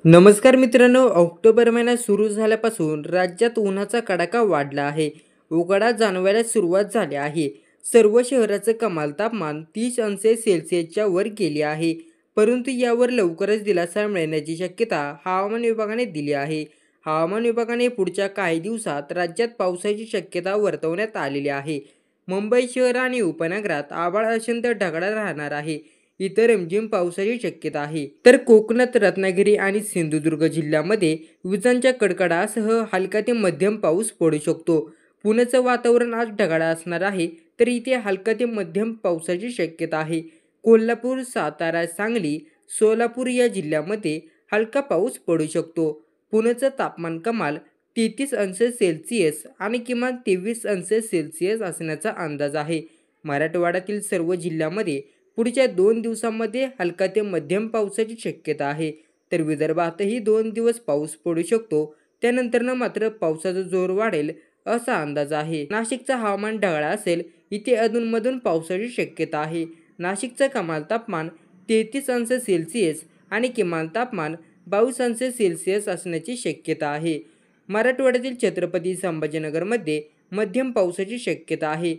नमस्कार मित्रांनो, ऑक्टोबर महिना सुरू झाल्यापासून राज्यात उन्हाचा कडाका वाढला आहे. उकाडा जाणवायला सुरुवात झाली आहे. सर्व शहराचं कमाल तापमान 30 अंश सेल्सिअसच्या वर गेले आहे. परंतु यावर लवकरच दिलासा मिळण्याची शक्यता हवामान विभागाने दिली आहे. हवामान विभागाने पुढच्या काही दिवसात राज्यात पावसाची शक्यता वर्तवण्यात आलेली आहे. मुंबई शहर आणि उपनगरात आभाळ अत्यंत ढगाळ राहणार आहे. इतर रिमझिम पावसाची शक्यता आहे. तर कोकणात रत्नागिरी आणि सिंधुदुर्ग जिल्ह्यामध्ये विजांच्या कडकडासह हलका ते मध्यम पाऊस पडू शकतो. पुण्याचं वातावरण आज ढगाळ असणार आहे, तर इथे हलका ते मध्यम पावसाची शक्यता आहे. कोल्हापूर, सातारा, सांगली, सोलापूर या जिल्ह्यामध्ये हलका पाऊस पडू शकतो. पुण्याचं तापमान कमाल 33 अंश सेल्सिअस आणि किमान 23 अंश सेल्सिअस असण्याचा अंदाज आहे. मराठवाड्यातील सर्व जिल्ह्यामध्ये पुढच्या 2 दिवसांमध्ये हलका ते मध्यम पावसाची शक्यता आहे. तर विदर्भातही 2 दिवस पाऊस पडू शकतो. त्यानंतरनं मात्र पावसाचा जोर वाढेल असा अंदाज आहे. नाशिकचं हवामान ढगाळ असेल. इथे अधूनमधून पावसाची शक्यता आहे. नाशिकचं कमाल तापमान 33 अंश सेल्सिअस आणि किमान तापमान 22 अंश सेल्सिअस असण्याची शक्यता आहे. मराठवाड्यातील छत्रपती संभाजीनगरमध्ये मध्यम पावसाची शक्यता आहे.